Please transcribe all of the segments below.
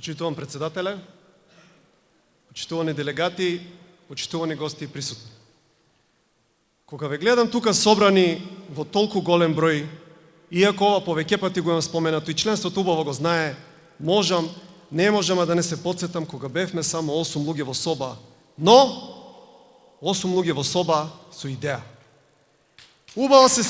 Почитувам председателя, почитувани делегати, почитувани гости и присутни. Кога ве гледам тука собрани во толку голем број, иако ова повеќе пати го имам споменато и членството убаво го знае, не можам да не се потсетам кога бевме само 8 луѓе во соба, но 8 луѓе во соба со идеја. Убаво се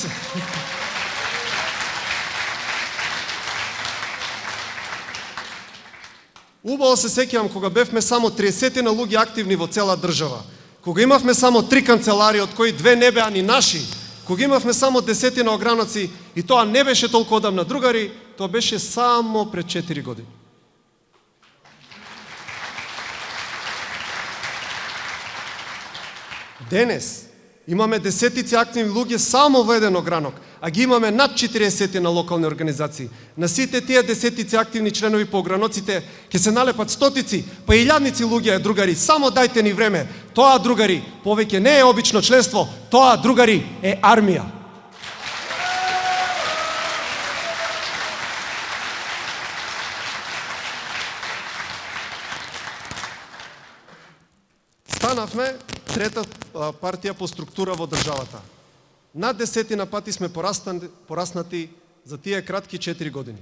Убаво се сеќавам кога бевме само 30 на луѓе активни во цела држава, кога имавме само 3 канцелари, од кои 2 не беа ни наши, кога имавме само 10 на огранаци и тоа не беше толку одамна, другари, тоа беше само пред 4 години. Денес имаме десетици активни луѓе само во еден огранок, а ги имаме над 40 на локални организации. На сите тие десетици активни членови по ограноците ќе се налепат стотици, па илјадници луѓе, другари, само дајте ни време. Тоа, другари, повеќе не е обично членство, тоа, другари, е армија. Станавме трета партија по структура во државата. Над 10 пати сме пораснати за тие кратки 4 години.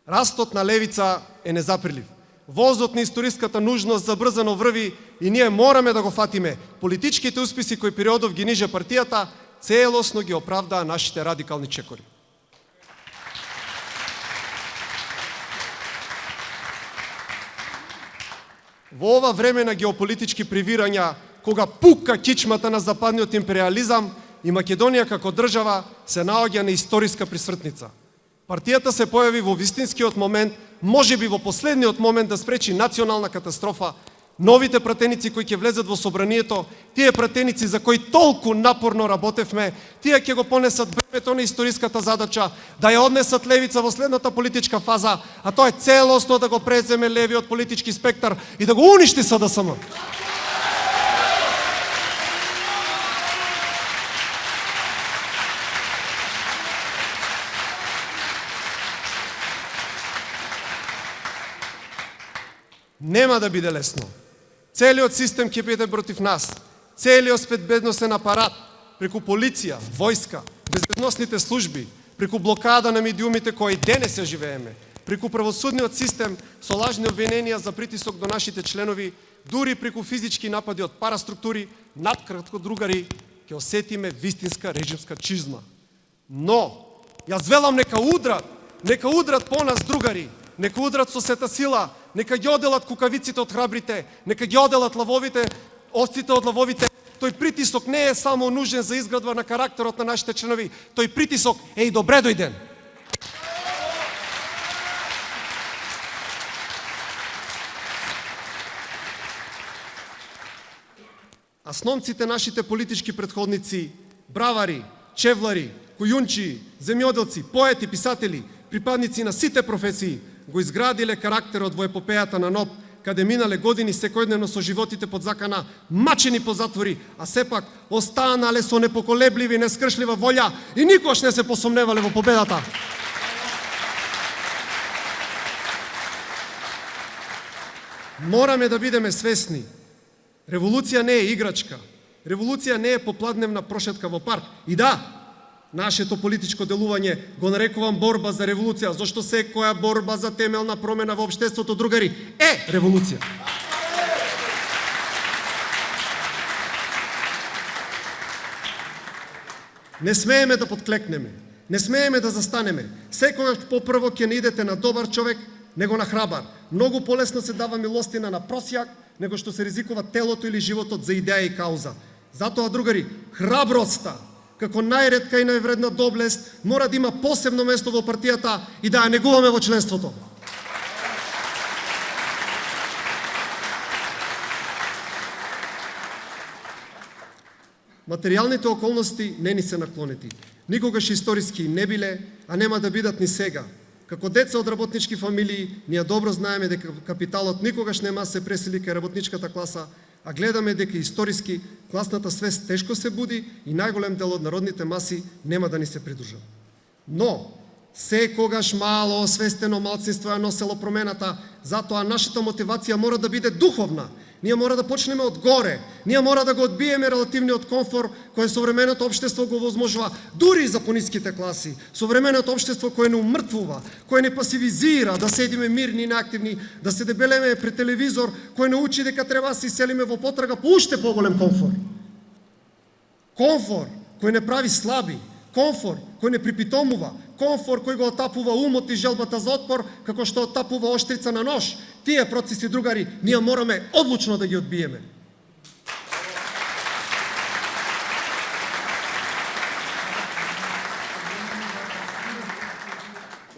Растот на левица е незаприлив. Возот на историската нужност забрзано врви и ние мораме да го фатиме. Политичките успеси кои периодов ги ниже партијата, целосно ги оправдаа нашите радикални чекори. Во ова време на геополитички привирања, кога пука кичмата на западниот империализам, и Македонија како држава се наоѓа на историска присвртница. Партијата се појави во вистинскиот момент, можеби во последниот момент да спречи национална катастрофа. Новите пратеници кои ќе влезат во собранието, тие пратеници за кои толку напорно работевме, тие ќе го понесат бремето на историската задача, да ја однесат левица во следната политичка фаза, а тоа е целосно да го преземе левиот политички спектар и да го уништи СДСМ. Нема да биде лесно. Целиот систем ќе биде против нас. Целиот безбедносен апарат, преку полиција, војска, безбедносните служби, преку блокада на медиумите кои денес ја живееме, преку правосудниот систем со лажни обвиненија за притисок до нашите членови, дури преку физички напади од параструктури, наткратко, другари, ќе осетиме вистинска режимска чизма. Но, јас велам нека удрат по нас, другари, нека удрат со сета сила, нека ги оделат кукавиците од храбрите, нека ги оделат лавовите, овците од лавовите. Тој притисок не е само нужен за изградба на карактерот на нашите членови, тој притисок е и добре дојден. Асномците, нашите политички претходници, бравари, чевлари, кујунчи, земјоделци, поети, писатели, припадници на сите професии, го изградиле карактерот во епопејата на НОБ, каде минале години секојдневно со животите под закана, мачени по затвори, а сепак останале со непоколебливи, нескршлива волја и никош не се посомневале во победата. Мораме да бидеме свесни. Револуција не е играчка. Револуција не е попладневна прошетка во парк. И да, нашето политичко делување го нарекувам борба за револуција, зашто секоја борба за темелна промена во општеството, другари, е револуција. Не смееме да подклекнеме, не смееме да застанеме. Секогаш попрво ќе не идете на добар човек, него на храбар. Многу полесно се дава милостина на просјак, него што се ризикува телото или животот за идеја и кауза. Затоа, другари, храброста, како најретка и највредна доблест, мора да има посебно место во партијата и да ја негуваме во членството. Материјалните околности не ни се наклонети. Никогаш историски не биле, а нема да бидат ни сега. Како деца од работнички фамилии, ние добро знаеме дека капиталот никогаш нема се пресели кај работничката класа, а гледаме дека историски класната свест тешко се буди и најголем дел од народните маси нема да ни се придружат. Но, секогаш мало освестено малцинство ја носело промената, затоа нашата мотивација мора да биде духовна. Ние мора да почнеме од горе. Ние мора да го одбиеме релативниот комфор кој современото општество го возможува дури и за пониските класи. Современото општество кое не умртвува, кое не пасивизира да седиме мирни и неактивни, да се дебелеме пред телевизор, кое не учи дека треба да се иселиме во потрага по уште поголем комфор. Комфор кој не прави слаби, комфор кој не припитомува, комфор кој го отапува умот и желбата за отпор, како што отапува оштрица на нож. Тие процеси, другари, ние мораме одлучно да ги одбиеме.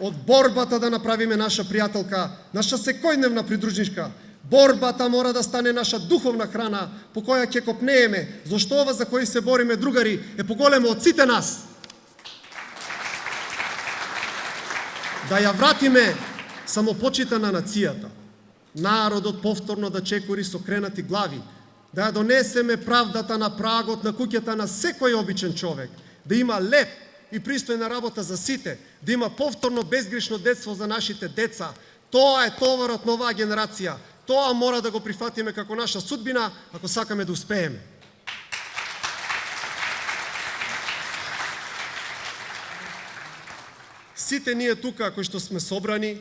Од борбата да направиме наша пријателка, наша секојдневна придружничка, борбата мора да стане наша духовна храна, по која ќе копнееме, зашто ова за кој се бориме, другари, е поголемо од сите нас. Да ја вратиме самопочита на нацијата, народот повторно да чекори со кренати глави, да ја донесеме правдата на прагот на куќата на секој обичен човек, да има леп и пристојна работа за сите, да има повторно безгрешно детство за нашите деца. Тоа е товарот на оваа генерација. Тоа мора да го прифатиме како наша судбина, ако сакаме да успееме. Сите ние тука кои што сме собрани,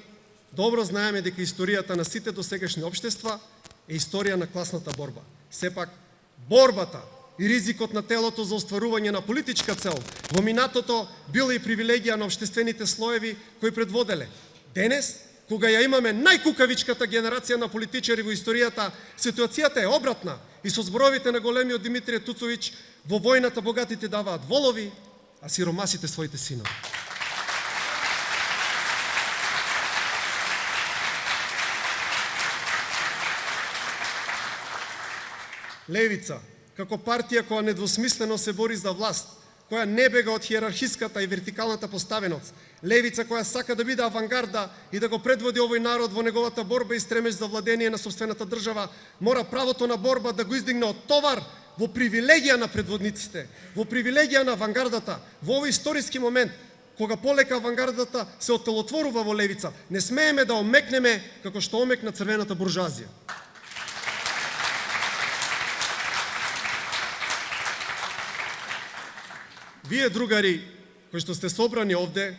добро знаеме дека историјата на сите досегашни општества е историја на класната борба. Сепак, борбата и ризикот на телото за остварување на политичка цел во минатото била и привилегија на општествените слоеви кои предводеле. Денес, кога ја имаме најкукавичката генерација на политичари во историјата, ситуацијата е обратна и со зборовите на големиот Димитрije Tucović, во војната богатите даваат волови, а сиромасите своите синови. Левица, како партија која недвосмислено се бори за власт, која не бега од хиерархиската и вертикалната поставеност, левица која сака да биде авангарда и да го предводи овој народ во неговата борба и стремеж за владење на сопствената држава, мора правото на борба да го издигне од товар во привилегија на предводниците, во привилегија на авангардата, во овој историски момент, кога полека авангардата се оттелотворува во левица, не смееме да омекнеме како што омекна црвената буржуазија. Вие, другари, кои што сте собрани овде,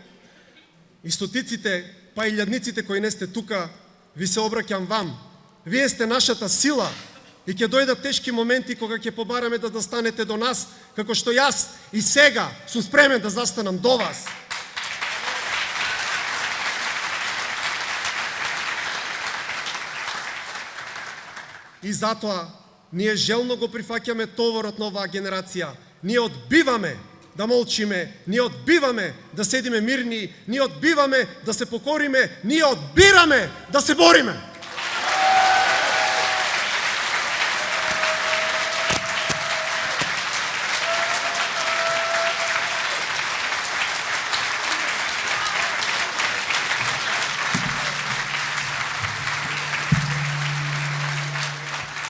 и стотиците, па и илјадниците кои не сте тука, ви се обраќам вам. Вие сте нашата сила и ќе дојдат тешки моменти кога ќе побараме да станете до нас, како што јас и сега сум спремен да застанам до вас. И затоа ние желно го прифаќаме товарот на оваа генерација. Ние одбиваме да молчиме, ние одбиваме да седиме мирни, ние одбиваме да се покориме, ние одбираме да се бориме.